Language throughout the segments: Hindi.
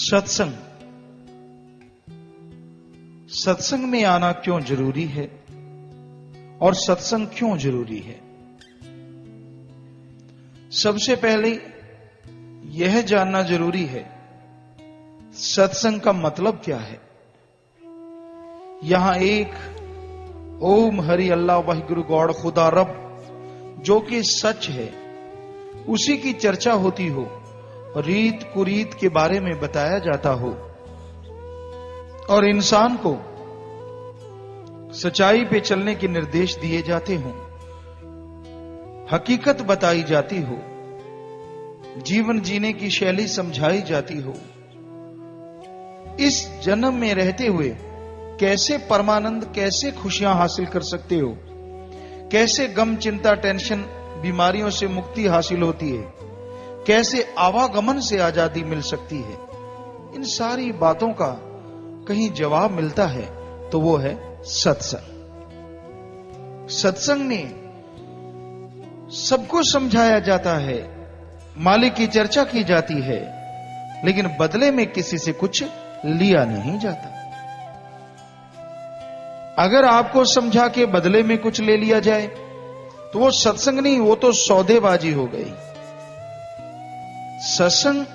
सत्संग, सत्संग में आना क्यों जरूरी है और सत्संग क्यों जरूरी है? सबसे पहले यह जानना जरूरी है सत्संग का मतलब क्या है। यहां एक ओम हरि अल्लाह वाहिगुरु गॉड खुदा रब जो कि सच है उसी की चर्चा होती हो, रीत कुरीत के बारे में बताया जाता हो और इंसान को सच्चाई पे चलने के निर्देश दिए जाते हों, हकीकत बताई जाती हो, जीवन जीने की शैली समझाई जाती हो। इस जन्म में रहते हुए कैसे परमानंद, कैसे खुशियां हासिल कर सकते हो, कैसे गम, चिंता, टेंशन, बीमारियों से मुक्ति हासिल होती है, कैसे आवागमन से आजादी मिल सकती है, इन सारी बातों का कहीं जवाब मिलता है तो वो है सत्संग। सत्संग में सबको समझाया जाता है, मालिक की चर्चा की जाती है, लेकिन बदले में किसी से कुछ लिया नहीं जाता। अगर आपको समझा के बदले में कुछ ले लिया जाए तो वो सत्संग नहीं, वो तो सौदेबाजी हो गई। सत्संग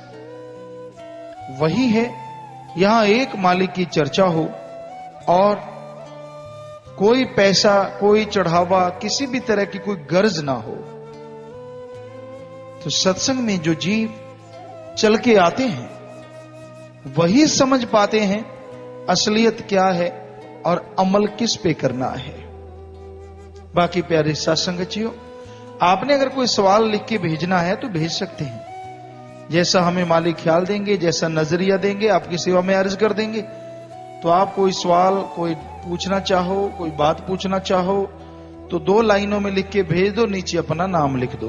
वही है यहां एक मालिक की चर्चा हो और कोई पैसा, कोई चढ़ावा, किसी भी तरह की कोई गर्ज ना हो। तो सत्संग में जो जीव चल के आते हैं वही समझ पाते हैं असलियत क्या है और अमल किस पे करना है। बाकी प्यारे सत्संगचियों, आपने अगर कोई सवाल लिख के भेजना है तो भेज सकते हैं। जैसा हमें मालिक ख्याल देंगे, जैसा नजरिया देंगे, आपकी सेवा में अर्ज कर देंगे। तो आप कोई सवाल, कोई पूछना चाहो, कोई बात पूछना चाहो तो 2 लाइनों में लिख के भेज दो, नीचे अपना नाम लिख दो,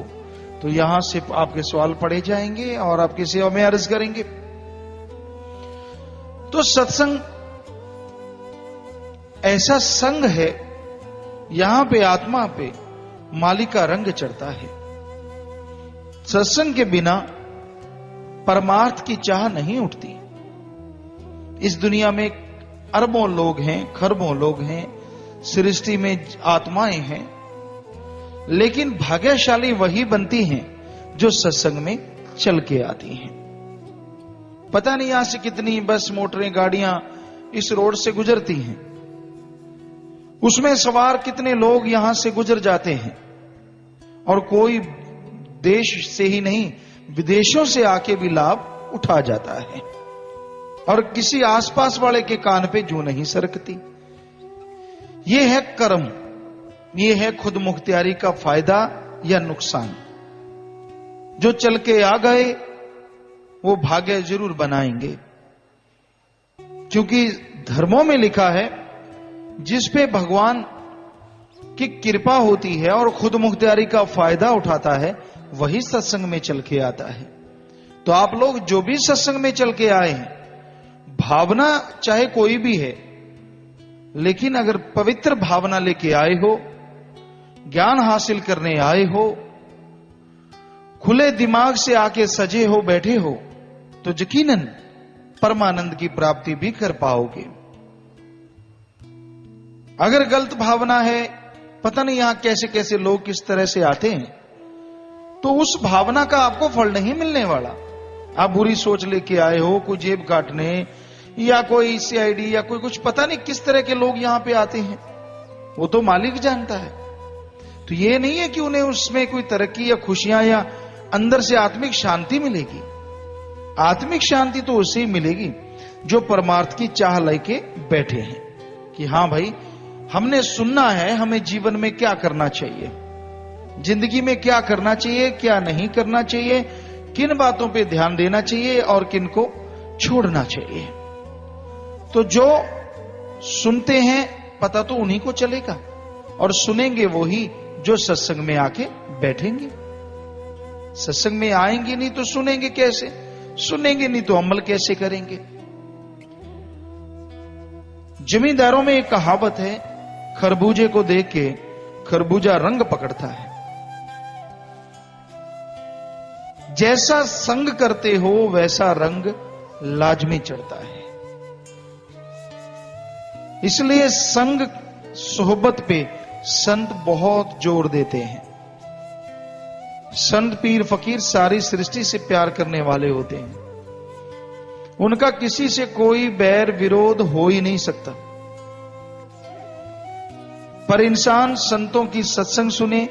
तो यहां से आपके सवाल पढ़े जाएंगे और आपकी सेवा में अर्ज करेंगे। तो सत्संग ऐसा संग है, यहां पे आत्मा पे मालिक का रंग चढ़ता है। सत्संग के बिना परमार्थ की चाह नहीं उठती। इस दुनिया में अरबों लोग हैं, खरबों लोग हैं, सृष्टि में आत्माएं हैं, लेकिन भाग्यशाली वही बनती हैं जो सत्संग में चल के आती हैं। पता नहीं यहां से कितनी बस, मोटरें, गाड़ियां इस रोड से गुजरती हैं, उसमें सवार कितने लोग यहां से गुजर जाते हैं और कोई देश से ही नहीं विदेशों से आके भी लाभ उठा जाता है और किसी आसपास वाले के कान पे जूं नहीं सरकती। यह है कर्म, यह है खुद मुख्तियारी का फायदा या नुकसान। जो चल के आ गए वो भाग्य जरूर बनाएंगे, क्योंकि धर्मों में लिखा है जिस पे भगवान की कृपा होती है और खुद मुख्तियारी का फायदा उठाता है वही सत्संग में चल के आता है। तो आप लोग जो भी सत्संग में चल के आए हैं, भावना चाहे कोई भी है, लेकिन अगर पवित्र भावना लेके आए हो, ज्ञान हासिल करने आए हो, खुले दिमाग से आके सजे हो, बैठे हो, तो यकीनन परमानंद की प्राप्ति भी कर पाओगे। अगर गलत भावना है, पता नहीं यहां कैसे कैसे लोग किस तरह से आते हैं, तो उस भावना का आपको फल नहीं मिलने वाला। आप बुरी सोच लेके आए हो, कोई जेब काटने या कोई सीआईडी या कोई कुछ, पता नहीं किस तरह के लोग यहां पे आते हैं, वो तो मालिक जानता है। तो ये नहीं है कि उन्हें उसमें कोई तरक्की या खुशियां या अंदर से आत्मिक शांति मिलेगी। आत्मिक शांति तो उससे ही मिलेगी जो परमार्थ की चाह लेके बैठे हैं कि हां भाई, हमने सुनना है हमें जीवन में क्या करना चाहिए, जिंदगी में क्या करना चाहिए, क्या नहीं करना चाहिए, किन बातों पे ध्यान देना चाहिए और किन को छोड़ना चाहिए। तो जो सुनते हैं पता तो उन्हीं को चलेगा, और सुनेंगे वो ही जो सत्संग में आके बैठेंगे। सत्संग में आएंगे नहीं तो सुनेंगे कैसे, सुनेंगे नहीं तो अमल कैसे करेंगे। जमींदारों में एक कहावत है, खरबूजे को देख के खरबूजा रंग पकड़ता है। जैसा संग करते हो वैसा रंग लाजमी चढ़ता है। इसलिए संग सोहबत पे संत बहुत जोर देते हैं। संत पीर फकीर सारी सृष्टि से प्यार करने वाले होते हैं। उनका किसी से कोई बैर विरोध हो ही नहीं सकता। पर इंसान संतों की सत्संग सुने,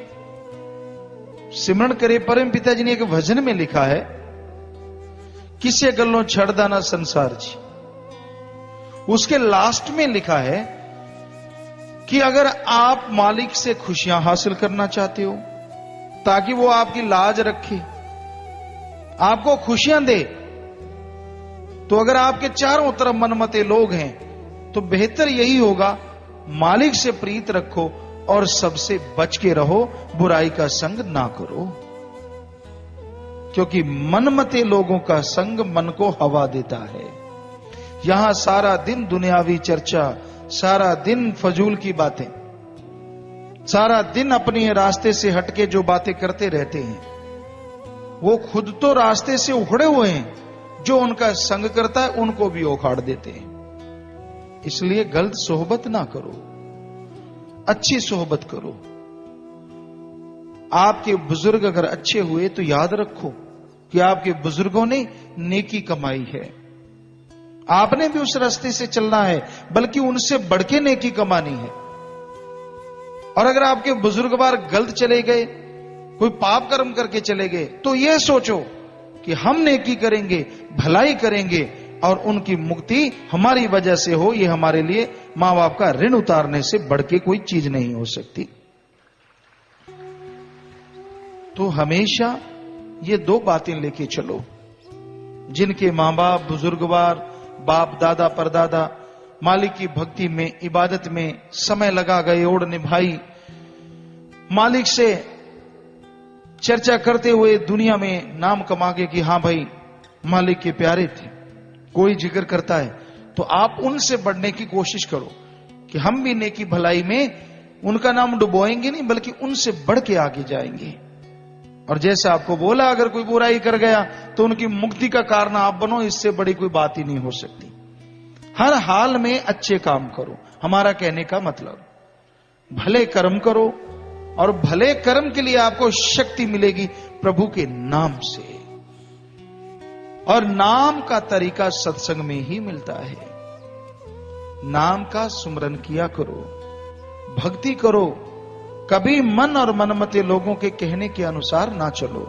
सिमरण करे। परम पिता जी ने एक भजन में लिखा है, किसे गल्लों छड़दा ना संसार जी। उसके लास्ट में लिखा है कि अगर आप मालिक से खुशियां हासिल करना चाहते हो ताकि वो आपकी लाज रखे, आपको खुशियां दे, तो अगर आपके चारों तरफ मनमते लोग हैं तो बेहतर यही होगा मालिक से प्रीत रखो और सबसे बच के रहो, बुराई का संग ना करो। क्योंकि मनमते लोगों का संग मन को हवा देता है। यहां सारा दिन दुनियावी चर्चा, सारा दिन फजूल की बातें, सारा दिन अपने रास्ते से हटके जो बातें करते रहते हैं, वो खुद तो रास्ते से उखड़े हुए हैं, जो उनका संग करता है उनको भी उखाड़ देते हैं। इसलिए गलत सोहबत ना करो, अच्छी सोहबत करो। आपके बुजुर्ग अगर अच्छे हुए तो याद रखो कि आपके बुजुर्गों ने नेकी कमाई है। आपने भी उस रास्ते से चलना है, बल्कि उनसे बढ़ के नेकी कमानी है। और अगर आपके बुजुर्ग बार गलत चले गए, कोई पाप कर्म करके चले गए, तो यह सोचो कि हम नेकी करेंगे, भलाई करेंगे और उनकी मुक्ति हमारी वजह से हो। यह हमारे लिए मां बाप का ऋण उतारने से बढ़ के कोई चीज नहीं हो सकती। तो हमेशा ये दो बातें लेके चलो। जिनके मां बाप बुजुर्गवार, बाप दादा परदादा मालिक की भक्ति में, इबादत में समय लगा गए, ओढ़ निभाई, मालिक से चर्चा करते हुए दुनिया में नाम कमा के कि हां भाई मालिक के प्यारे थे, कोई जिक्र करता है तो आप उनसे बढ़ने की कोशिश करो कि हम भी नेकी भलाई में उनका नाम डुबोएंगे नहीं, बल्कि उनसे बढ़ के आगे जाएंगे। और जैसे आपको बोला, अगर कोई बुराई कर गया तो उनकी मुक्ति का कारण आप बनो, इससे बड़ी कोई बात ही नहीं हो सकती। हर हाल में अच्छे काम करो। हमारा कहने का मतलब, भले कर्म करो, और भले कर्म के लिए आपको शक्ति मिलेगी प्रभु के नाम से। और नाम का तरीका सत्संग में ही मिलता है। नाम का सुमरन किया करो, भक्ति करो। कभी मन और मनमते लोगों के कहने के अनुसार ना चलो।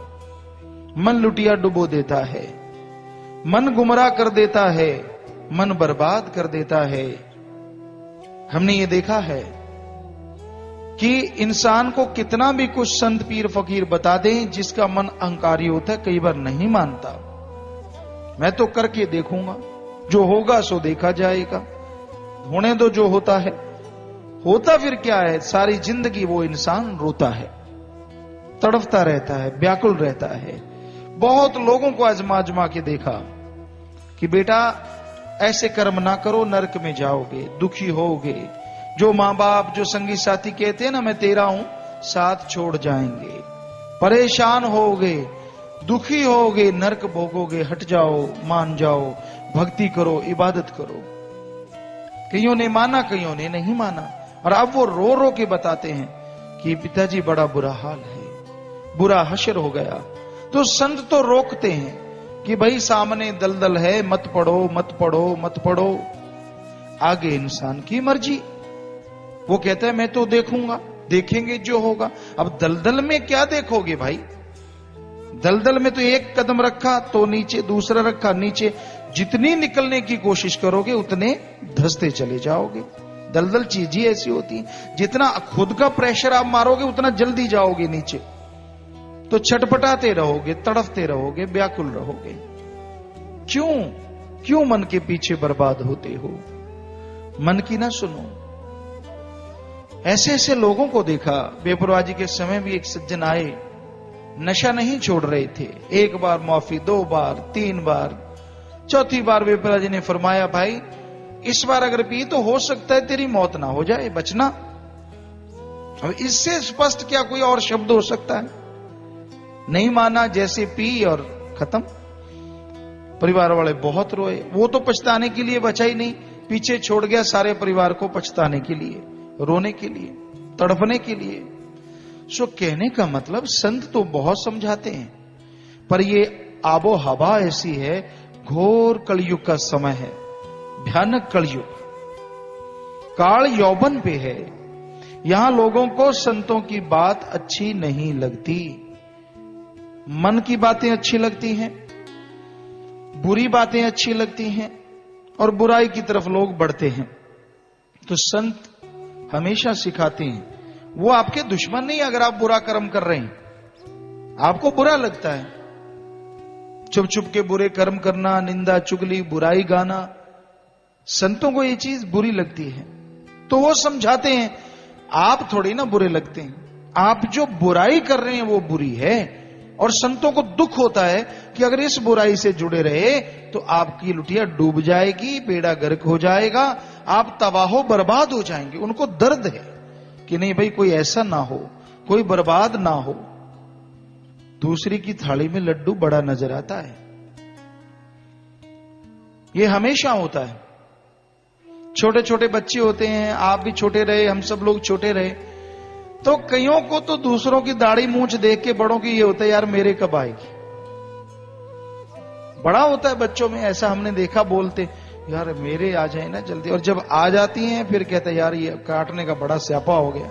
मन लुटिया डुबो देता है, मन गुमराह कर देता है, मन बर्बाद कर देता है। हमने ये देखा है कि इंसान को कितना भी कुछ संत पीर फकीर बता दें, जिसका मन अहंकारी होता है कई बार नहीं मानता। मैं तो करके देखूंगा, जो होगा सो देखा जाएगा, होने दो जो होता है। होता फिर क्या है, सारी जिंदगी वो इंसान रोता है, तड़पता रहता है, व्याकुल रहता है। बहुत लोगों को आजमा आजमा के देखा कि बेटा ऐसे कर्म ना करो, नरक में जाओगे, दुखी होगे। जो मां बाप, जो संगी साथी कहते हैं ना मैं तेरा हूं, साथ छोड़ जाएंगे, परेशान होगे, दुखी होगे, नरक भोगोगे। हट जाओ, मान जाओ, भक्ति करो, इबादत करो। कईयों ने माना, कईयों ने नहीं माना। और अब वो रो रो के बताते हैं कि पिताजी बड़ा बुरा हाल है, बुरा हश्र हो गया। तो संत तो रोकते हैं कि भाई सामने दलदल है, मत पढ़ो, मत पढ़ो, मत पढ़ो। आगे इंसान की मर्जी। वो कहता है मैं तो देखूंगा, देखेंगे जो होगा। अब दलदल में क्या देखोगे भाई? दलदल में तो एक कदम रखा तो नीचे, दूसरा रखा नीचे। जितनी निकलने की कोशिश करोगे उतने धंसते चले जाओगे। दलदल चीज ही ऐसी होती है, जितना खुद का प्रेशर आप मारोगे उतना जल्दी जाओगे नीचे। तो छटपटाते रहोगे, तड़फते रहोगे, व्याकुल रहोगे। क्यों मन के पीछे बर्बाद होते हो? मन की ना सुनो। ऐसे ऐसे लोगों को देखा। बेपरवाजी के समय भी एक सज्जन आए, नशा नहीं छोड़ रहे थे। एक बार माफी, 2 बार, 3 बार, चौथी बार बेपरवाजी ने फरमाया भाई इस बार अगर पी तो हो सकता है तेरी मौत ना हो जाए, बचना। अब इससे स्पष्ट क्या कोई और शब्द हो सकता है? नहीं माना, जैसे पी और खत्म। परिवार वाले बहुत रोए, वो तो पछताने के लिए बचा ही नहीं, पीछे छोड़ गया सारे परिवार को पछताने के लिए, रोने के लिए, तड़पने के लिए। सो कहने का मतलब संत तो बहुत समझाते हैं, पर ये आबो हवा ऐसी है, घोर कलयुग का समय है, भयानक कलयुग, काल यौवन पे है। यहां लोगों को संतों की बात अच्छी नहीं लगती, मन की बातें अच्छी लगती हैं, बुरी बातें अच्छी लगती हैं, और बुराई की तरफ लोग बढ़ते हैं। तो संत हमेशा सिखाते हैं, वो आपके दुश्मन नहीं अगर आप बुरा कर्म कर रहे हैं, आपको बुरा लगता है, चुप चुप के बुरे कर्म करना, निंदा चुगली बुराई गाना, संतों को ये चीज बुरी लगती है, तो वो समझाते हैं आप थोड़ी ना बुरे लगते हैं, आप जो बुराई कर रहे हैं वो बुरी है। और संतों को दुख होता है कि अगर इस बुराई से जुड़े रहे तो आपकी लुटिया डूब जाएगी, बेड़ा गर्क हो जाएगा, आप तबाहो बर्बाद हो जाएंगे। उनको दर्द है कि नहीं भाई कोई ऐसा ना हो, कोई बर्बाद ना हो। दूसरी की थाली में लड्डू बड़ा नजर आता है, ये हमेशा होता है। छोटे छोटे बच्चे होते हैं, आप भी छोटे रहे, हम सब लोग छोटे रहे, तो कईयों को तो दूसरों की दाढ़ी मूंछ देख के बड़ों की ये होता है यार मेरे कब आएगी। बड़ा होता है बच्चों में ऐसा, हमने देखा, बोलते यार मेरे आ जाए ना जल्दी, और जब आ जाती हैं फिर कहते हैं यार ये काटने का बड़ा स्यापा हो गया।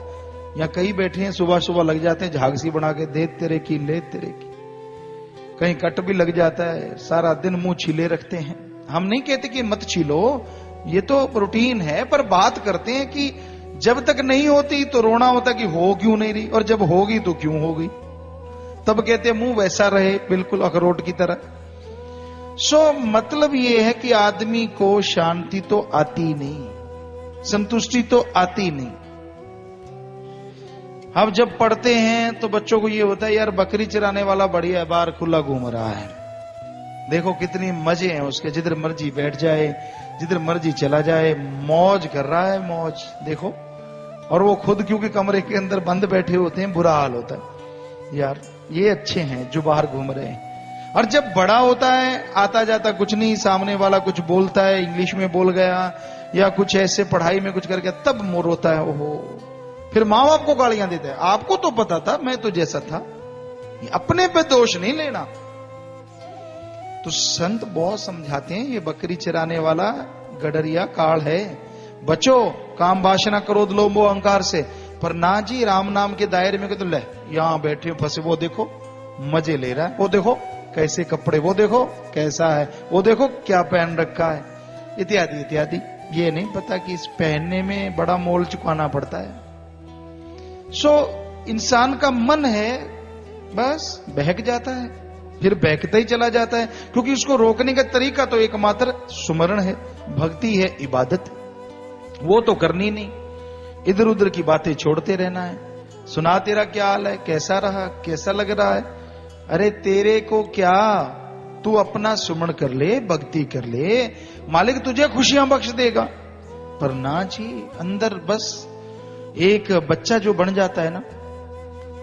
या कई बैठे हैं सुबह सुबह लग जाते हैं झागसी बना के, दे तेरे की ले तेरे की, कहीं कट भी लग जाता है, सारा दिन मुंह छीले रखते हैं। हम नहीं कहते कि मत छीलो, ये तो रूटीन है, पर बात करते हैं कि जब तक नहीं होती तो रोना होता कि हो क्यों नहीं रही, और जब होगी तो क्यों हो गई, तब कहते मुंह वैसा रहे बिल्कुल अखरोट की तरह। सो मतलब ये है कि आदमी को शांति तो आती नहीं, संतुष्टि तो आती नहीं। अब जब पढ़ते हैं तो बच्चों को ये होता है यार बकरी चराने वाला बढ़िया है, बाहर खुला घूम रहा है, देखो कितनी मजे हैं उसके, जिधर मर्जी बैठ जाए, जिधर मर्जी चला जाए, मौज कर रहा है, मौज देखो। और वो खुद क्योंकि कमरे के अंदर बंद बैठे होते हैं, बुरा हाल होता है यार ये अच्छे हैं जो बाहर घूम रहे हैं। और जब बड़ा होता है, आता जाता कुछ नहीं, सामने वाला कुछ बोलता है, इंग्लिश में बोल गया या कुछ ऐसे पढ़ाई में कुछ कर गया, तब मोर रोता है, ओहो, फिर माँ बाप को गालियां देता है, आपको तो पता था मैं तो जैसा था। अपने पे दोष नहीं लेना। तो संत बहुत समझाते हैं ये बकरी चराने वाला गडरिया काल है, बचो काम वासना क्रोध लोभ अहंकार से। पर ना जी, राम नाम के दायरे में तो ले, यहां बैठे फंसे, वो देखो मजे ले रहा है, वो देखो कैसे कपड़े, वो देखो कैसा है, वो देखो क्या पहन रखा है, इत्यादि इत्यादि। ये नहीं पता कि इस पहनने में बड़ा मोल चुकाना पड़ता है। सो इंसान का मन है बस बहक जाता है, फिर बहकता ही चला जाता है, क्योंकि उसको रोकने का तरीका तो एकमात्र सुमरण है, भक्ति है, इबादत। वो तो करनी नहीं, इधर उधर की बातें छोड़ते रहना है। सुना तेरा क्या हाल है, कैसा रहा, कैसा लग रहा है, अरे तेरे को क्या, तू अपना सुमरण कर ले, भक्ति कर ले, मालिक तुझे खुशियां बख्श देगा। पर ना जी, अंदर बस एक बच्चा जो बन जाता है ना,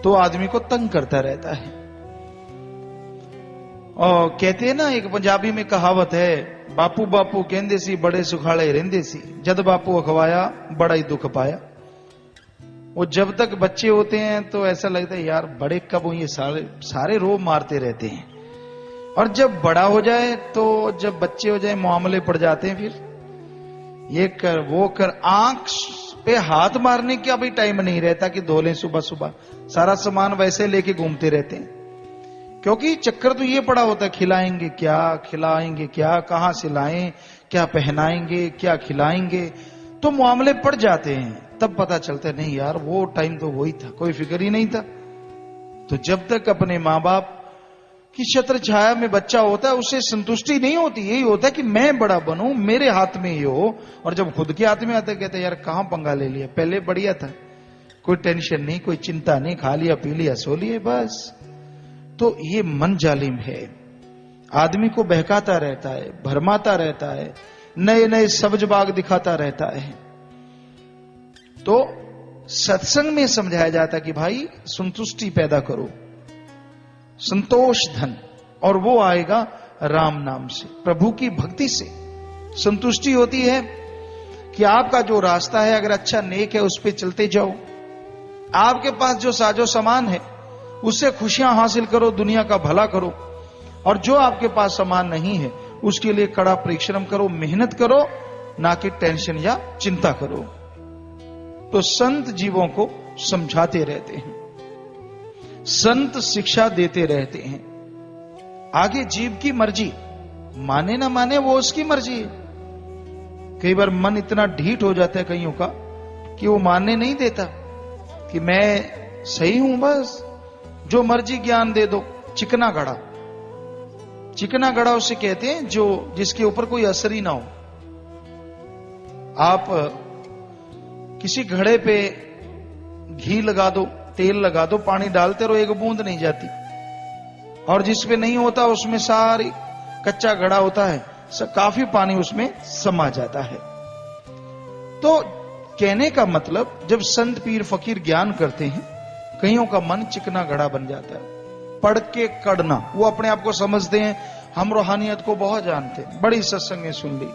तो आदमी को तंग करता रहता है। और कहते हैं ना, एक पंजाबी में कहावत है, बापू बापू कहंदे सी बड़े सुखाले रहंदे सी, जद बापू अखवाया बड़ा ही दुख पाया। वो जब तक बच्चे होते हैं तो ऐसा लगता है यार बड़े कब ये सारे रोब मारते रहते हैं, और जब बड़ा हो जाए तो जब बच्चे हो जाए मामले पड़ जाते हैं, फिर ये कर वो कर, आंख पे हाथ मारने का भी टाइम नहीं रहता कि धो लें सुबह सुबह, सारा सामान वैसे लेके घूमते रहते हैं। क्योंकि चक्कर तो ये पड़ा होता है, खिलाएंगे क्या, खिलाएंगे क्या, कहां से लाएं, क्या पहनाएंगे, क्या खिलाएंगे, तो मामले पड़ जाते हैं। तब पता चलता है नहीं यार वो टाइम तो वही था, कोई फिक्र ही नहीं था। तो जब तक अपने माँ बाप की छत्र छाया में बच्चा होता है, उससे संतुष्टि नहीं होती, यही होता है कि मैं बड़ा बनूं, मेरे हाथ में ये हो। और जब खुद के हाथ में आता है, कहते यार कहां पंगा ले लिया, पहले बढ़िया था, कोई टेंशन नहीं, कोई चिंता नहीं, खा लिया पी लिया सो लिए बस। तो ये मन जालिम है, आदमी को बहकाता रहता है, भरमाता रहता है, नए नए सब्ज बाग दिखाता रहता है। तो सत्संग में समझाया जाता है कि भाई संतुष्टि पैदा करो, संतोष धन, और वो आएगा राम नाम से, प्रभु की भक्ति से संतुष्टि होती है कि आपका जो रास्ता है अगर अच्छा नेक है उस पे चलते जाओ। आपके पास जो साजो सामान है उससे खुशियां हासिल करो, दुनिया का भला करो। और जो आपके पास सामान नहीं है उसके लिए कड़ा परिश्रम करो, मेहनत करो, ना कि टेंशन या चिंता करो। तो संत जीवों को समझाते रहते हैं, संत शिक्षा देते रहते हैं। आगे जीव की मर्जी, माने ना माने वो उसकी मर्जी है। कई बार मन इतना ढीठ हो जाता है कईयों का कि वो मानने नहीं देता कि मैं सही हूं, बस जो मर्जी ज्ञान दे दो। चिकना घड़ा, चिकना घड़ा उसे कहते हैं जो जिसके ऊपर कोई असर ही ना हो। आप किसी घड़े पे घी लगा दो, तेल लगा दो, पानी डालते रहो, एक बूंद नहीं जाती। और जिस पे नहीं होता उसमें सारी कच्चा घड़ा होता है, काफी पानी उसमें समा जाता है। तो कहने का मतलब जब संत पीर फकीर ज्ञान करते हैं, कईयों का मन चिकना घड़ा बन जाता है। पढ़ के कड़ना, वो अपने आप को समझते हैं हम रूहानियत को बहुत जानते हैं, बड़ी सत्संग सुन ली,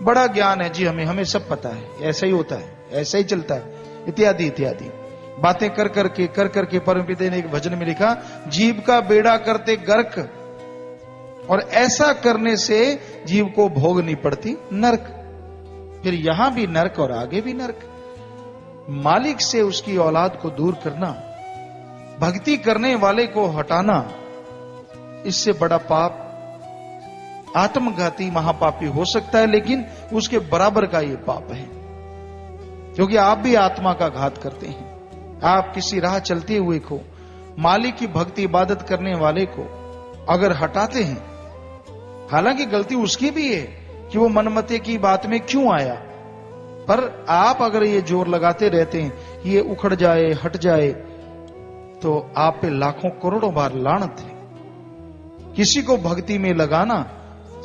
बड़ा ज्ञान है जी, हमें सब पता है, ऐसा ही होता है, ऐसा ही चलता है, इत्यादि इत्यादि बातें कर करके परमपिता ने एक भजन में लिखा, जीव का बेड़ा करते गर्क, और ऐसा करने से जीव को भोगनी पड़ती नरक। फिर यहां भी नरक और आगे भी नरक। मालिक से उसकी औलाद को दूर करना, भक्ति करने वाले को हटाना, इससे बड़ा पाप आत्मघाती महापापी हो सकता है, लेकिन उसके बराबर का ये पाप है। क्योंकि आप भी आत्मा का घात करते हैं। आप किसी राह चलते हुए को, मालिक की भक्ति इबादत करने वाले को अगर हटाते हैं, हालांकि गलती उसकी भी है कि वो मनमते की बात में क्यों आया, पर आप अगर ये जोर लगाते रहते हैं कि ये उखड़ जाए, हट जाए, तो आप पे लाखों करोड़ों बार लानत है। किसी को भक्ति में लगाना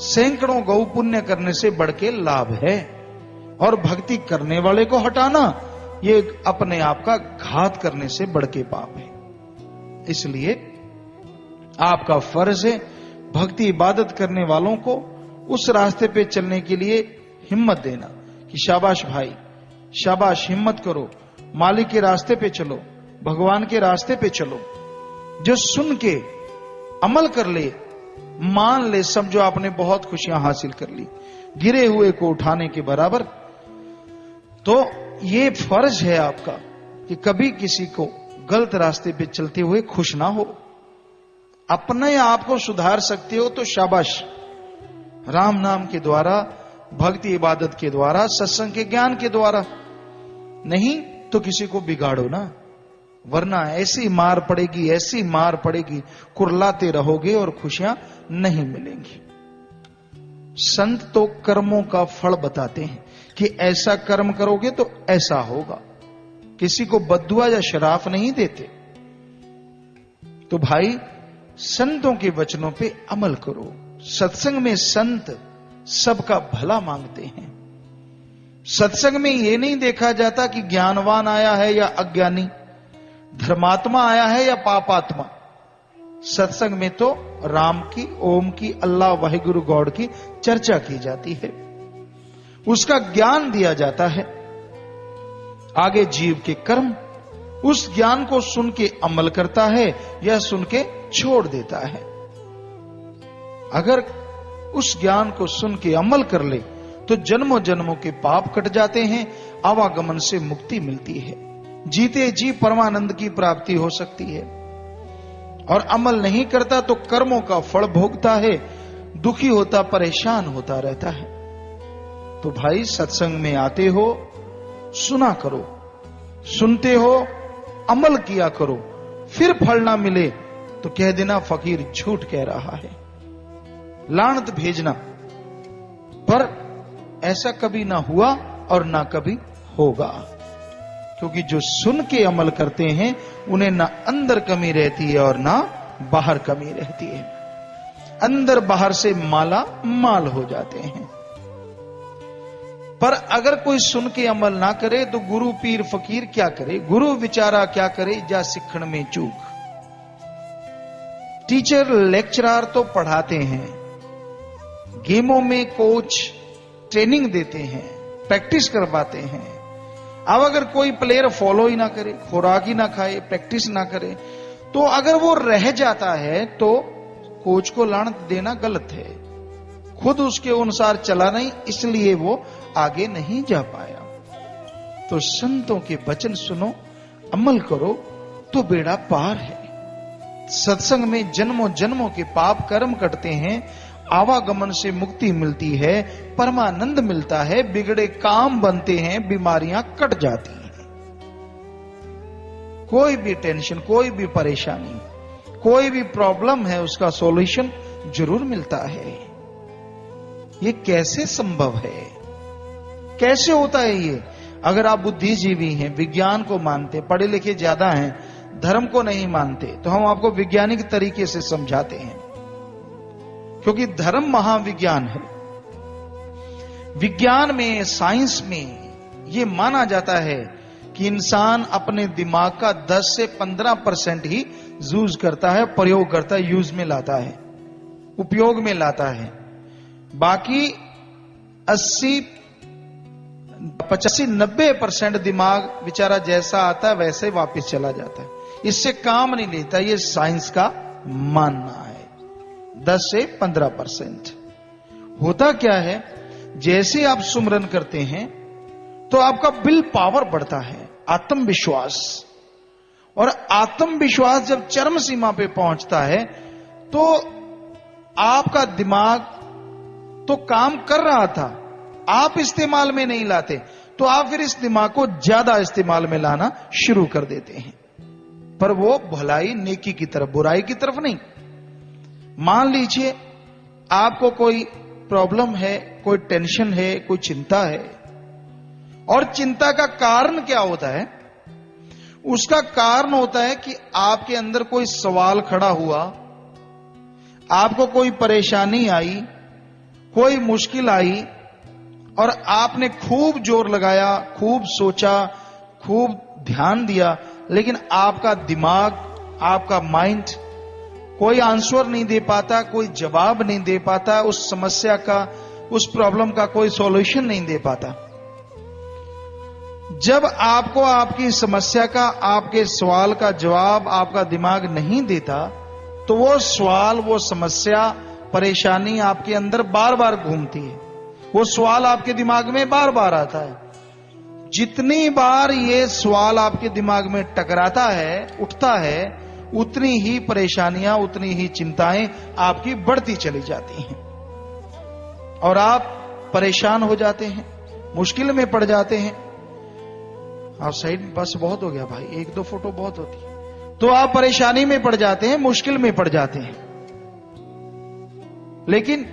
सैकड़ों गौ पुण्य करने से बढ़ के लाभ है, और भक्ति करने वाले को हटाना ये अपने आप का घात करने से बढ़ के पाप है। इसलिए आपका फर्ज है भक्ति इबादत करने वालों को उस रास्ते पे चलने के लिए हिम्मत देना कि शाबाश भाई, शाबाश, हिम्मत करो, मालिक के रास्ते पे चलो, भगवान के रास्ते पे चलो। जो सुन के अमल कर ले, मान ले, समझो आपने बहुत खुशियां हासिल कर ली, गिरे हुए को उठाने के बराबर। तो ये फर्ज है आपका कि कभी किसी को गलत रास्ते पे चलते हुए खुश ना हो। अपने आप को सुधार सकते हो तो शाबाश, राम नाम के द्वारा, भक्ति इबादत के द्वारा, सत्संग के ज्ञान के द्वारा। नहीं तो किसी को बिगाड़ो ना, वरना ऐसी मार पड़ेगी, ऐसी मार पड़ेगी, कुरलाते रहोगे और खुशियां नहीं मिलेंगी। संत तो कर्मों का फल बताते हैं कि ऐसा कर्म करोगे तो ऐसा होगा, किसी को बद्दुआ या शराफ नहीं देते। तो भाई संतों के वचनों पे अमल करो। सत्संग में संत सबका भला मांगते हैं। सत्संग में ये नहीं देखा जाता कि ज्ञानवान आया है या अज्ञानी, धर्मात्मा आया है या पापात्मा। सत्संग में तो राम की, ओम की, अल्लाह वाहिगुरु गॉड की चर्चा की जाती है, उसका ज्ञान दिया जाता है। आगे जीव के कर्म, उस ज्ञान को सुन के अमल करता है या सुन के छोड़ देता है। अगर उस ज्ञान को सुन के अमल कर ले तो जन्मों जन्मों के पाप कट जाते हैं, आवागमन से मुक्ति मिलती है, जीते जी परमानंद की प्राप्ति हो सकती है। और अमल नहीं करता तो कर्मों का फल भोगता है, दुखी होता, परेशान होता रहता है। तो भाई सत्संग में आते हो, सुना करो, सुनते हो, अमल किया करो, फिर फल ना मिले तो कह देना फकीर झूठ कह रहा है, लानत भेजना। पर ऐसा कभी ना हुआ और ना कभी होगा, क्योंकि जो सुन के अमल करते हैं उन्हें ना अंदर कमी रहती है और ना बाहर कमी रहती है। अंदर बाहर से माला माल हो जाते हैं। पर अगर कोई सुन के अमल ना करे तो गुरु पीर फकीर क्या करे, गुरु विचारा क्या करे, जा सिखण में चूक। टीचर लेक्चरार तो पढ़ाते हैं, गेमों में कोच ट्रेनिंग देते हैं, प्रैक्टिस करवाते हैं। अब अगर कोई प्लेयर फॉलो ही ना करे, खुराक ही ना खाए, प्रैक्टिस ना करे, तो अगर वो रह जाता है तो कोच को लानत देना गलत है। खुद उसके अनुसार चला नहीं, इसलिए वो आगे नहीं जा पाया। तो संतों के वचन सुनो, अमल करो तो बेड़ा पार है। सत्संग में जन्मों जन्मों के पाप कर्म कटते हैं, आवागमन से मुक्ति मिलती है, परमानंद मिलता है, बिगड़े काम बनते हैं, बीमारियां कट जाती हैं। कोई भी टेंशन, कोई भी परेशानी, कोई भी प्रॉब्लम है, उसका सॉल्यूशन जरूर मिलता है। ये कैसे संभव है, कैसे होता है ये? अगर आप बुद्धिजीवी हैं, विज्ञान को मानते, पढ़े लिखे ज्यादा हैं, धर्म को नहीं मानते, तो हम आपको वैज्ञानिक तरीके से समझाते हैं, क्योंकि धर्म महाविज्ञान है। विज्ञान में, साइंस में ये माना जाता है कि इंसान अपने दिमाग का 10 से 15% ही यूज करता है, प्रयोग करता है, यूज में लाता है, उपयोग में लाता है। बाकी 85-90% दिमाग बेचारा जैसा आता है वैसे ही वापस चला जाता है, इससे काम नहीं लेता। ये साइंस का मानना है। 10 से 15%। होता क्या है, जैसे आप सुमरन करते हैं तो आपका विल पावर बढ़ता है, आत्मविश्वास। और आत्मविश्वास जब चरम सीमा पे पहुंचता है तो आपका दिमाग तो काम कर रहा था, आप इस्तेमाल में नहीं लाते, तो आप फिर इस दिमाग को ज्यादा इस्तेमाल में लाना शुरू कर देते हैं, पर वो भलाई नेकी की तरफ, बुराई की तरफ नहीं। मान लीजिए आपको कोई प्रॉब्लम है, कोई टेंशन है, कोई चिंता है, और चिंता का कारण क्या होता है? उसका कारण होता है कि आपके अंदर कोई सवाल खड़ा हुआ, आपको कोई परेशानी आई, कोई मुश्किल आई, और आपने खूब जोर लगाया, खूब सोचा, खूब ध्यान दिया, लेकिन आपका दिमाग, आपका माइंड कोई आंसर नहीं दे पाता, कोई जवाब नहीं दे पाता, उस समस्या का, उस प्रॉब्लम का कोई सॉल्यूशन नहीं दे पाता। जब आपको आपकी समस्या का, आपके सवाल का जवाब आपका दिमाग नहीं देता, तो वो सवाल, वो समस्या, परेशानी आपके अंदर बार बार घूमती है। वो सवाल आपके दिमाग में बार बार आता है। जितनी बार ये सवाल आपके दिमाग में टकराता है, उठता है, उतनी ही परेशानियां, उतनी ही चिंताएं आपकी बढ़ती चली जाती हैं, और आप परेशान हो जाते हैं, मुश्किल में पड़ जाते हैं। आप साइड, बस बहुत हो गया भाई, 1-2 फोटो बहुत होती है। तो आप परेशानी में पड़ जाते हैं, मुश्किल में पड़ जाते हैं। लेकिन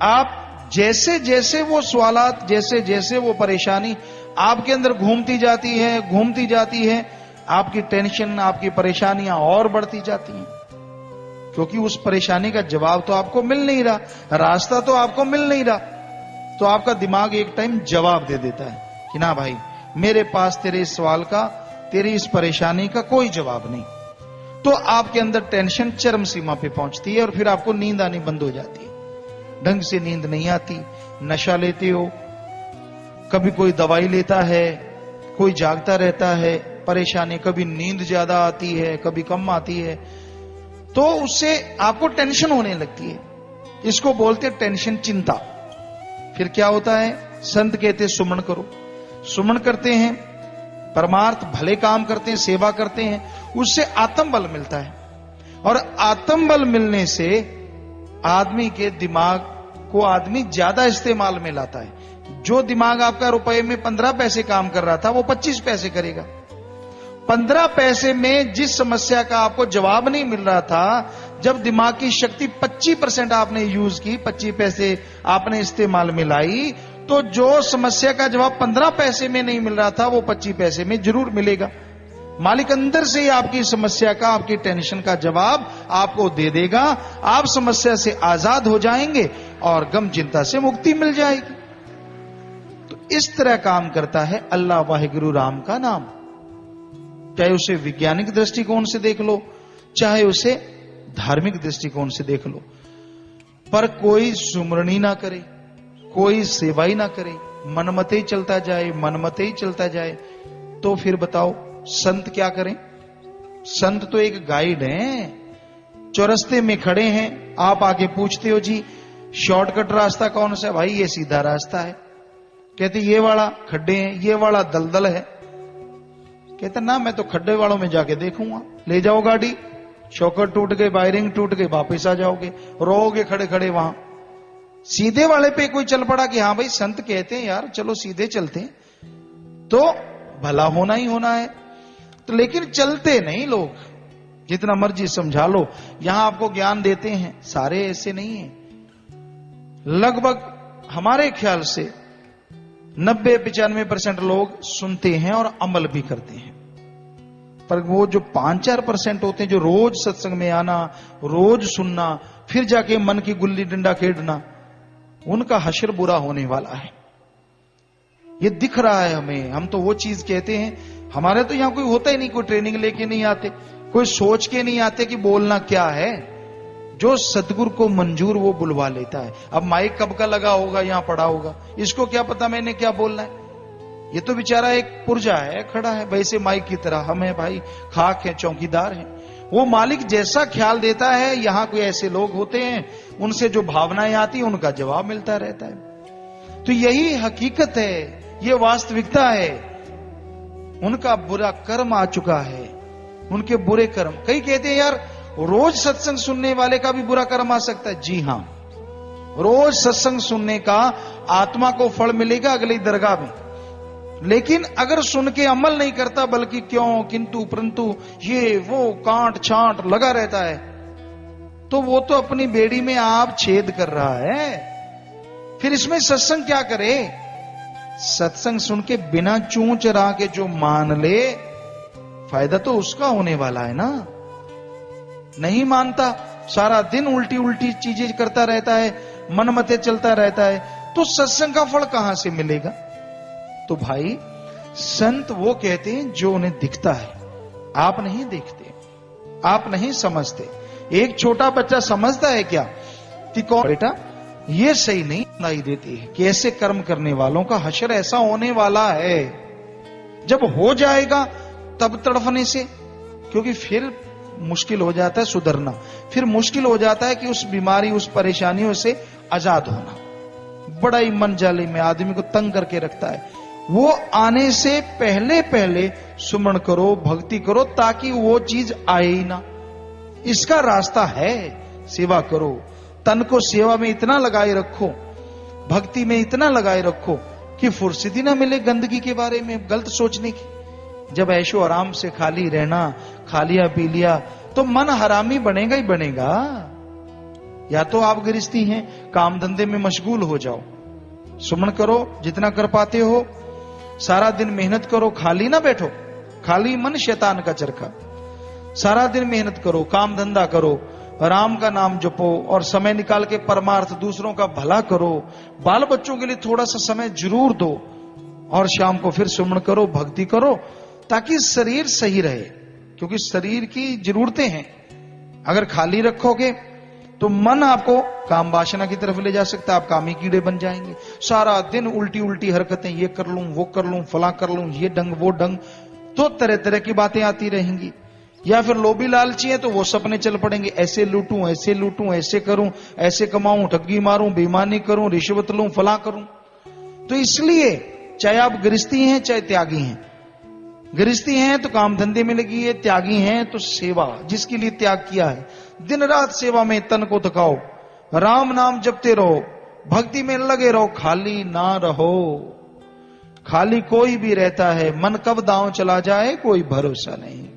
आप जैसे जैसे वो सवालात, जैसे जैसे वो परेशानी आपके अंदर घूमती जाती है, आपकी टेंशन, आपकी परेशानियां और बढ़ती जाती हैं, क्योंकि उस परेशानी का जवाब तो आपको मिल नहीं रहा, रास्ता तो आपको मिल नहीं रहा। तो आपका दिमाग एक टाइम जवाब दे देता है कि ना भाई, मेरे पास तेरे इस सवाल का, तेरी इस परेशानी का कोई जवाब नहीं। तो आपके अंदर टेंशन चरम सीमा पे पहुंचती है, और फिर आपको नींद आनी बंद हो जाती है। ढंग से नींद नहीं आती, नशा लेते हो, कभी कोई दवाई लेता है, कोई जागता रहता है, परेशानी, कभी नींद ज्यादा आती है, कभी कम आती है, तो उससे आपको टेंशन होने लगती है। इसको बोलते हैं टेंशन, चिंता। फिर क्या होता है? संत कहते सुमन करो। सुमन करते हैं, परमार्थ भले काम करते हैं, सेवा करते हैं, उससे आत्मबल मिलता है, और आत्मबल मिलने से आदमी के दिमाग को आदमी ज्यादा इस्तेमाल में लाता है। जो दिमाग आपका रुपए में 15 पैसे काम कर रहा था, वो 25 पैसे करेगा। 15 पैसे में जिस समस्या का आपको जवाब नहीं मिल रहा था, जब दिमाग की शक्ति 25% आपने यूज की, 25 पैसे आपने इस्तेमाल में लाई, तो जो समस्या का जवाब 15 पैसे में नहीं मिल रहा था, वो 25 पैसे में जरूर मिलेगा। मालिक अंदर से ही आपकी समस्या का, आपकी टेंशन का जवाब आपको दे देगा। आप समस्या से आजाद हो जाएंगे और गम चिंता से मुक्ति मिल जाएगी। तो इस तरह काम करता है अल्लाह वाहिगुरु राम का नाम। चाहे उसे वैज्ञानिक दृष्टिकोण से देख लो, चाहे उसे धार्मिक दृष्टिकोण से देख लो। पर कोई सुमरणी ना करे, कोई सेवा ही ना करे, मनमते ही चलता जाए, मनमते ही चलता जाए, तो फिर बताओ संत क्या करें? संत तो एक गाइड हैं। चौरस्ते में खड़े हैं, आप आके पूछते हो जी शॉर्टकट रास्ता कौन सा है? भाई ये सीधा रास्ता है। कहते ये वाला खड्डे हैं, ये वाला दलदल है। कहते ना मैं तो खड्डे वालों में जाके देखूंगा। ले जाओ गाड़ी, शॉकर टूट गए, वायरिंग टूट गई, वापस आ जाओगे, रोओगे खड़े खड़े वहां। सीधे वाले पे कोई चल पड़ा कि हाँ भाई संत कहते हैं यार चलो सीधे चलते हैं, तो भला होना ही होना है। तो लेकिन चलते नहीं लोग, जितना मर्जी समझा लो। यहां आपको ज्ञान देते हैं, सारे ऐसे नहीं है। लगभग हमारे ख्याल से 90-95% लोग सुनते हैं और अमल भी करते हैं, पर वो जो 5-4% होते हैं जो रोज सत्संग में आना, रोज सुनना, फिर जाके मन की गुल्ली डंडा खेलना, उनका हश्र बुरा होने वाला है। ये दिख रहा है हमें। हम तो वो चीज कहते हैं, हमारे तो यहां कोई होता ही नहीं, कोई ट्रेनिंग लेके नहीं आते, कोई सोच के नहीं आते कि बोलना क्या है। जो सतगुरु को मंजूर वो बुलवा लेता है। अब माइक कब का लगा होगा, यहां पड़ा होगा, इसको क्या पता मैंने क्या बोलना है। ये तो बेचारा एक पुर्जा है, खड़ा है वैसे माइक की तरह। हम है भाई, खाक है, चौकीदार है। वो मालिक जैसा ख्याल देता है, यहां कोई ऐसे लोग होते हैं, उनसे जो भावनाएं आती उनका जवाब मिलता रहता है। तो यही हकीकत है, ये वास्तविकता है। उनका बुरा कर्म आ चुका है, उनके बुरे कर्म। कई कहते हैं यार रोज सत्संग सुनने वाले का भी बुरा कर्म आ सकता है। जी हां, रोज सत्संग सुनने का आत्मा को फल मिलेगा अगली दरगाह में, लेकिन अगर सुन के अमल नहीं करता, बल्कि क्यों किंतु परंतु ये वो कांट छांट लगा रहता है, तो वो तो अपनी बेड़ी में आप छेद कर रहा है। फिर इसमें सत्संग क्या करे? सत्संग सुन के बिना चूंच रहा के जो मान ले, फायदा तो उसका होने वाला है ना। नहीं मानता, सारा दिन उल्टी उल्टी चीजें करता रहता है, मनमते चलता रहता है, तो सत्संग का फल कहां से मिलेगा? तो भाई संत वो कहते हैं जो उन्हें दिखता है, आप नहीं देखते, आप नहीं समझते। एक छोटा बच्चा समझता है क्या कि कौन बेटा ये सही नहीं सुनाई देती है कि ऐसे कर्म करने वालों का हश्र ऐसा होने वाला है। जब हो जाएगा तब तड़फने से, क्योंकि फिर मुश्किल हो जाता है सुधरना, फिर मुश्किल हो जाता है कि उस बीमारी उस परेशानियों से आजाद होना। बड़ा ही मन जाले में आदमी को तंग करके रखता है। वो आने से पहले पहले सुमरण करो, भक्ति करो, ताकि वो चीज आए ही ना। इसका रास्ता है, सेवा करो, तन को सेवा में इतना लगाए रखो, भक्ति में इतना लगाए रखो कि फुर्सत ही ना मिले गंदगी के बारे में, गलत सोचने की। जब ऐशो आराम से खाली रहना, खा लिया पी लिया, तो मन हरामी बनेगा ही बनेगा। या तो आप गृहस्थी हैं, काम धंधे में मशगूल हो जाओ, सुमन करो जितना कर पाते हो, सारा दिन मेहनत करो, खाली ना बैठो। खाली मन शैतान का चरखा। सारा दिन मेहनत करो, काम धंधा करो, राम का नाम जपो, और समय निकाल के परमार्थ दूसरों का भला करो। बाल बच्चों के लिए थोड़ा सा समय जरूर दो, और शाम को फिर सुमन करो, भक्ति करो, ताकि शरीर सही रहे, क्योंकि शरीर की जरूरतें हैं। अगर खाली रखोगे तो मन आपको काम वासना की तरफ ले जा सकता है, आप कामी कीड़े बन जाएंगे। सारा दिन उल्टी उल्टी हरकतें, ये कर लूं वो कर लूं फला कर लूं, ये डंग वो डंग, तो तरह तरह की बातें आती रहेंगी। या फिर लोभी लालची है तो वो सपने चल पड़ेंगे, ऐसे लूटूं ऐसे लूटूं, ऐसे करूं ऐसे कमाऊं, ठगी मारूं, बेईमानी करूं, रिश्वत लूं, फला करूं। तो इसलिए चाहे आप गृहस्थी हैं चाहे त्यागी हैं, गृहस्थी हैं तो काम धंधे में लगी है, त्यागी हैं तो सेवा, जिसके लिए त्याग किया है, दिन रात सेवा में तन को थकाओ, राम नाम जपते रहो, भक्ति में लगे रहो, खाली ना रहो। खाली कोई भी रहता है, मन कब दांव चला जाए कोई भरोसा नहीं।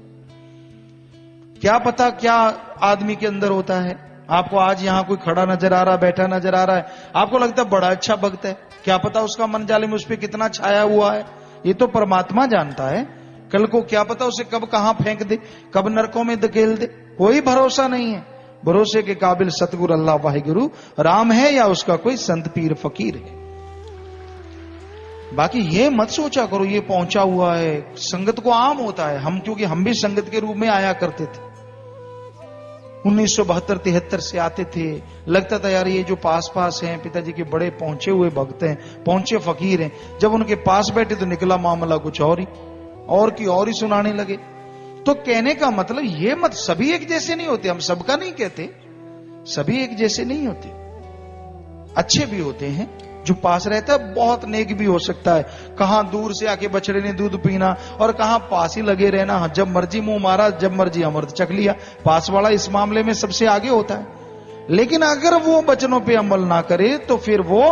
क्या पता क्या आदमी के अंदर होता है। आपको आज यहां कोई खड़ा नजर आ रहा, बैठा नजर आ रहा है, आपको लगता है बड़ा अच्छा भक्त है, क्या पता उसका मन जाले में उस पर कितना छाया हुआ है, ये तो परमात्मा जानता है। कल को क्या पता उसे कब कहां फेंक दे, कब नरकों में धकेल दे, कोई भरोसा नहीं है। भरोसे के काबिल सतगुरु अल्लाह वाहिगुरु राम है या उसका कोई संत पीर फकीर है। बाकी ये मत सोचा करो ये पहुंचा हुआ है, संगत को आम होता है। हम क्योंकि हम भी संगत के रूप में आया करते थे, 1972-73 से आते थे, लगता था यार ये जो पास पास हैं पिताजी के बड़े पहुंचे हुए भक्त हैं, पहुंचे फकीर हैं। जब उनके पास बैठे तो निकला मामला कुछ और ही, और की और ही सुनाने लगे। तो कहने का मतलब ये मत, सभी एक जैसे नहीं होते, हम सबका नहीं कहते, सभी एक जैसे नहीं होते। अच्छे भी होते हैं, जो पास रहता है बहुत नेक भी हो सकता है। कहां दूर से आके बछड़े ने दूध पीना और कहां पास ही लगे रहना, जब मर्जी मुंह मारा, जब मर्जी अमृत चख लिया। पास वाला इस मामले में सबसे आगे होता है। लेकिन अगर वो वचनों पे अमल ना करे तो फिर वो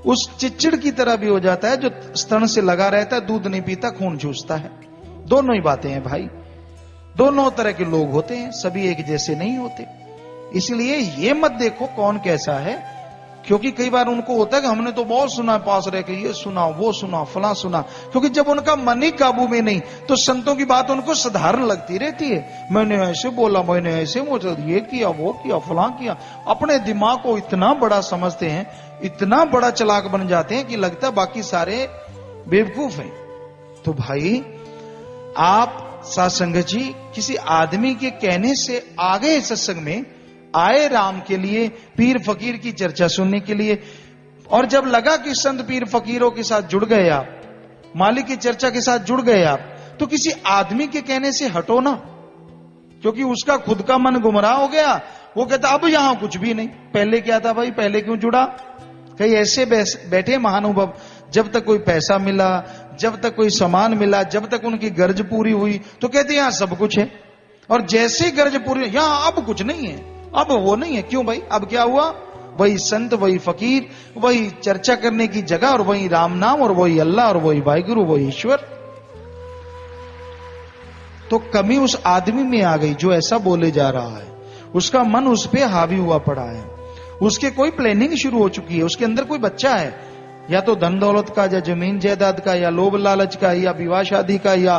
उस चिच्चिड़ की तरह भी हो जाता है जो स्तन से लगा रहता है, दूध नहीं पीता, खून चूसता है। दोनों ही बातें हैं भाई, दोनों तरह के लोग होते हैं, सभी एक जैसे नहीं होते। इसलिए ये मत देखो कौन कैसा है, क्योंकि कई बार उनको होता है कि हमने तो बहुत सुना पास रह के, ये सुना वो सुना फला सुना, क्योंकि जब उनका मन ही काबू में नहीं तो संतों की बात उनको साधारण लगती रहती है। मैंने ऐसे बोला, मैंने ऐसे ये किया, वो किया, फला किया। अपने दिमाग को इतना बड़ा समझते हैं, इतना बड़ा चालाक बन जाते हैं कि लगता है बाकी सारे बेवकूफ हैं। तो भाई आप सत्संग जी किसी आदमी के कहने से आगे सत्संग में आए, राम के लिए, पीर फकीर की चर्चा सुनने के लिए, और जब लगा कि संत पीर फकीरों के साथ जुड़ गए आप, मालिक की चर्चा के साथ जुड़ गए आप, तो किसी आदमी के कहने से हटो ना, क्योंकि उसका खुद का मन गुमराह हो गया। वो कहता अब यहां कुछ भी नहीं, पहले क्या था भाई, पहले क्यों जुड़ा। कई ऐसे बैठे महानुभव, जब तक कोई पैसा मिला, जब तक कोई सामान मिला, जब तक उनकी गर्ज पूरी हुई तो कहते यहां सब कुछ है, और जैसे ही गर्ज पूरी, यहां अब कुछ नहीं है, अब वो नहीं है। क्यों भाई, अब क्या हुआ, वही संत, वही फकीर, वही चर्चा करने की जगह, और वही राम नाम, और वही अल्लाह, और वही वाहिगुरु, वही ईश्वर। तो कमी उस आदमी में आ गई जो ऐसा बोले जा रहा है, उसका मन उस पर हावी हुआ पड़ा है, उसके कोई प्लानिंग शुरू हो चुकी है, उसके अंदर कोई बच्चा है, या तो धन दौलत का, या जमीन जायदाद का, या लोभ लालच का, या विवाह शादी का, या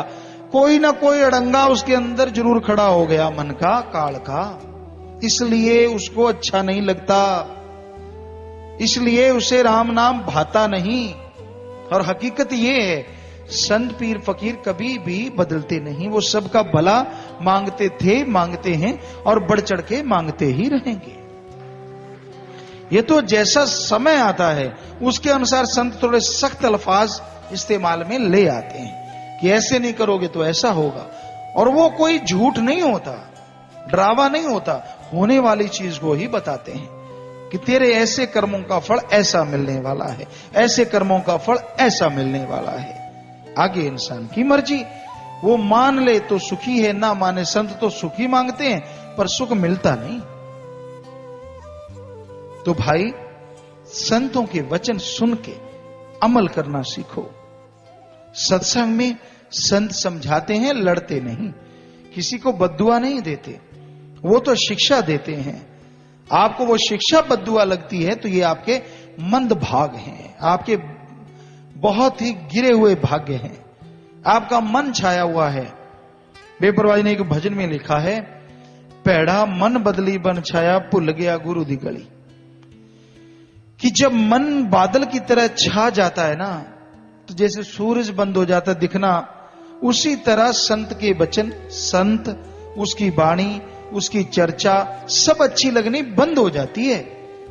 कोई ना कोई अड़ंगा उसके अंदर जरूर खड़ा हो गया, मन का, काल का। इसलिए उसको अच्छा नहीं लगता, इसलिए उसे राम नाम भाता नहीं। और हकीकत यह है, संत पीर फकीर कभी भी बदलते नहीं, वो सबका भला मांगते थे, मांगते हैं, और बढ़ चढ़ के मांगते ही रहेंगे। ये तो जैसा समय आता है उसके अनुसार संत थोड़े सख्त अल्फाज इस्तेमाल में ले आते हैं कि ऐसे नहीं करोगे तो ऐसा होगा, और वो कोई झूठ नहीं होता, डरावा नहीं होता, होने वाली चीज को ही बताते हैं कि तेरे ऐसे कर्मों का फल ऐसा मिलने वाला है, ऐसे कर्मों का फल ऐसा मिलने वाला है। आगे इंसान की मर्जी, वो मान ले तो सुखी है, ना माने। संत तो सुखी मांगते हैं पर सुख मिलता नहीं। तो भाई संतों के वचन सुन के अमल करना सीखो। सत्संग में संत समझाते हैं, लड़ते नहीं, किसी को बद्दुआ नहीं देते, वो तो शिक्षा देते हैं। आपको वो शिक्षा बद्दुआ लगती है तो ये आपके मंद भाग हैं, आपके बहुत ही गिरे हुए भाग्य हैं, आपका मन छाया हुआ है। बेपरवाही ने एक भजन में लिखा है, पैड़ा मन बदली बन छाया, भुल गया गुरु दी गली। कि जब मन बादल की तरह छा जाता है ना, तो जैसे सूरज बंद हो जाता दिखना, उसी तरह संत के वचन, संत, उसकी वाणी, उसकी चर्चा सब अच्छी लगनी बंद हो जाती है।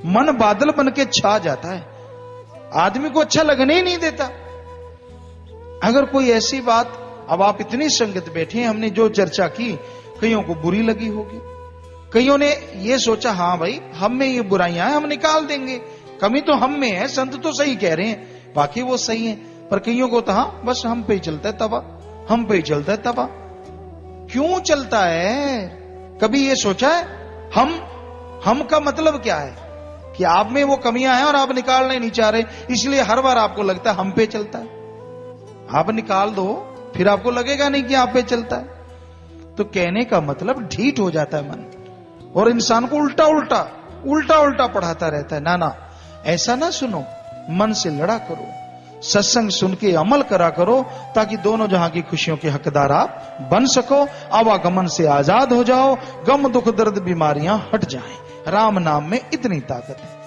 मन बादल बन के छा जाता है, आदमी को अच्छा लगने ही नहीं देता। अगर कोई ऐसी बात, अब आप इतनी संगत बैठे, हमने जो चर्चा की, कईयों को बुरी लगी होगी, कईयों ने ये सोचा हाँ भाई हम में ये बुराइयां हैं, हम निकाल देंगे, कमी तो हम में है, संत तो सही कह रहे हैं, बाकी वो सही है। पर कईयों को तो हाँ बस हम पे ही चलता है तवा, हम पे ही चलता है तवा। क्यों चलता है, कभी ये सोचा है? हम का मतलब क्या है कि आप में वो कमियां हैं और आप निकालने नहीं चाह रहे, इसलिए हर बार आपको लगता है हम पे चलता है। आप निकाल दो, फिर आपको लगेगा नहीं कि आप पे चलता है। तो कहने का मतलब ढीठ हो जाता है मन, और इंसान को उल्टा उल्टा पढ़ाता रहता है। ना, ऐसा ना सुनो, मन से लड़ा करो, सत्संग सुन के अमल करा करो, ताकि दोनों जहां की खुशियों के हकदार आप बन सको, आवागमन से आजाद हो जाओ, गम दुख दर्द बीमारियां हट जाएं। राम नाम में इतनी ताकत है।